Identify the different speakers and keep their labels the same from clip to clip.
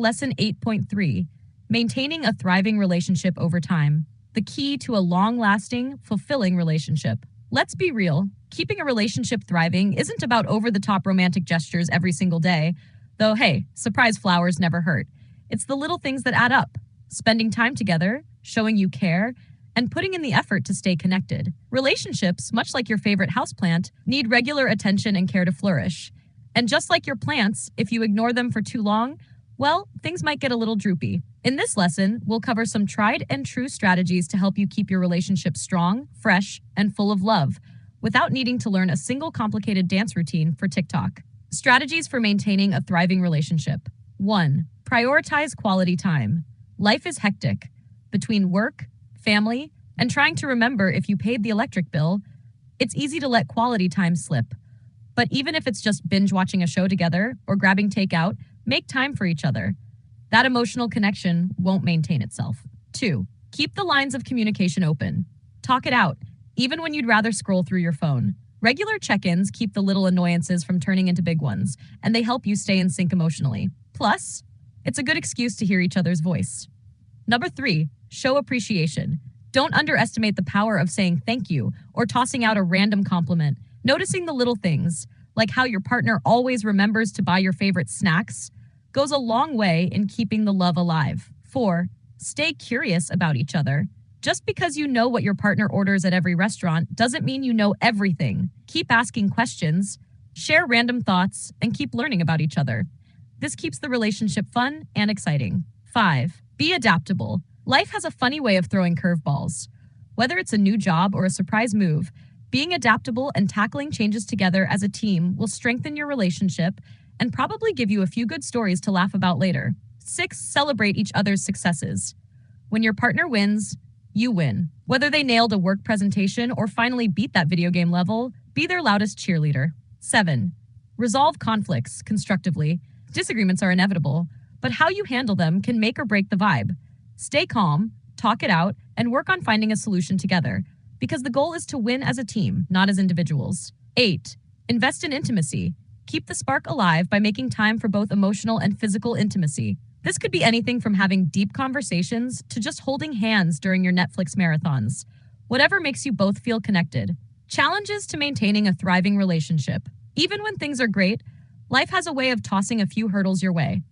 Speaker 1: Lesson 8.3, Maintaining a Thriving Relationship Over Time. The key to a long-lasting, fulfilling relationship. Let's be real, keeping a relationship thriving isn't about over-the-top romantic gestures every single day, though hey, surprise flowers never hurt. It's the little things that add up. Spending time together, showing you care, and putting in the effort to stay connected. Relationships, much like your favorite houseplant, need regular attention and care to flourish. And just like your plants, if you ignore them for too long, well, things might get a little droopy. In this lesson, we'll cover some tried and true strategies to help you keep your relationship strong, fresh, and full of love, without needing to learn a single complicated dance routine for TikTok. Strategies for maintaining a thriving relationship. 1. Prioritize quality time. Life is hectic. Between work, family, and trying to remember if you paid the electric bill, it's easy to let quality time slip. But even if it's just binge watching a show together or grabbing takeout, make time for each other. That emotional connection won't maintain itself. 2. Keep the lines of communication open. Talk it out, even when you'd rather scroll through your phone. Regular check-ins keep the little annoyances from turning into big ones, and they help you stay in sync emotionally. Plus, it's a good excuse to hear each other's voice. Number 3, show appreciation. Don't underestimate the power of saying thank you or tossing out a random compliment. Noticing the little things, like how your partner always remembers to buy your favorite snacks, goes a long way in keeping the love alive. 4. Stay curious about each other. Just because you know what your partner orders at every restaurant doesn't mean you know everything. Keep asking questions, share random thoughts, and keep learning about each other. This keeps the relationship fun and exciting. 5. Be adaptable. Life has a funny way of throwing curveballs. Whether it's a new job or a surprise move, being adaptable and tackling changes together as a team will strengthen your relationship and probably give you a few good stories to laugh about later. 6. Celebrate each other's successes. When your partner wins, you win. Whether they nailed a work presentation or finally beat that video game level, be their loudest cheerleader. 7. Resolve conflicts constructively. Disagreements are inevitable, but how you handle them can make or break the vibe. Stay calm, talk it out, and work on finding a solution together, because the goal is to win as a team, not as individuals. 8. Invest in intimacy. Keep the spark alive by making time for both emotional and physical intimacy. This could be anything from having deep conversations to just holding hands during your Netflix marathons. Whatever makes you both feel connected. Challenges to maintaining a thriving relationship. Even when things are great, life has a way of tossing a few hurdles your way.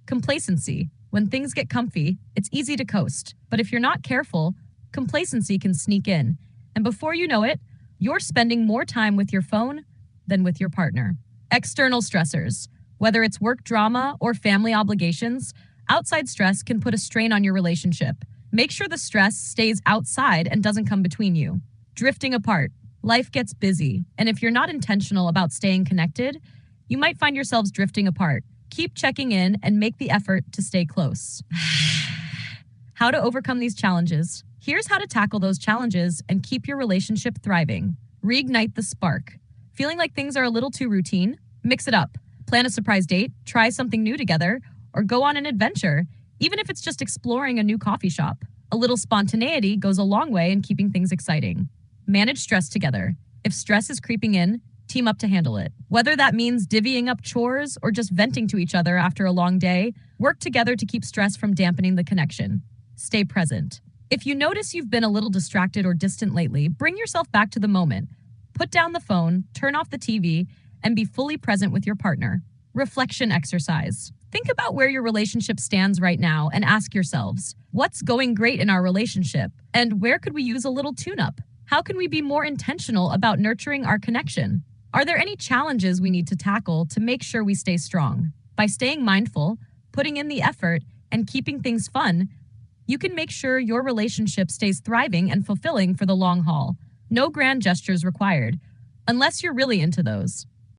Speaker 1: Complacency. When things get comfy, it's easy to coast. But if you're not careful, complacency can sneak in. And before you know it, you're spending more time with your phone than with your partner. External stressors. Whether it's work drama or family obligations, outside stress can put a strain on your relationship. Make sure the stress stays outside and doesn't come between you. Drifting apart. Life gets busy, and if you're not intentional about staying connected, you might find yourselves drifting apart. Keep checking in and make the effort to stay close. How to overcome these challenges. Here's how to tackle those challenges and keep your relationship thriving. Reignite the spark. Feeling like things are a little too routine? Mix it up. Plan a surprise date, try something new together, or go on an adventure, even if it's just exploring a new coffee shop. A little spontaneity goes a long way in keeping things exciting. Manage stress together. If stress is creeping in, team up to handle it. Whether that means divvying up chores or just venting to each other after a long day, work together to keep stress from dampening the connection. Stay present. If you notice you've been a little distracted or distant lately, bring yourself back to the moment. Put down the phone, turn off the TV, and be fully present with your partner. Reflection exercise. Think about where your relationship stands right now and ask yourselves, what's going great in our relationship? And where could we use a little tune-up? How can we be more intentional about nurturing our connection? Are there any challenges we need to tackle to make sure we stay strong? By staying mindful, putting in the effort, and keeping things fun, you can make sure your relationship stays thriving and fulfilling for the long haul. No grand gestures required, unless you're really into those.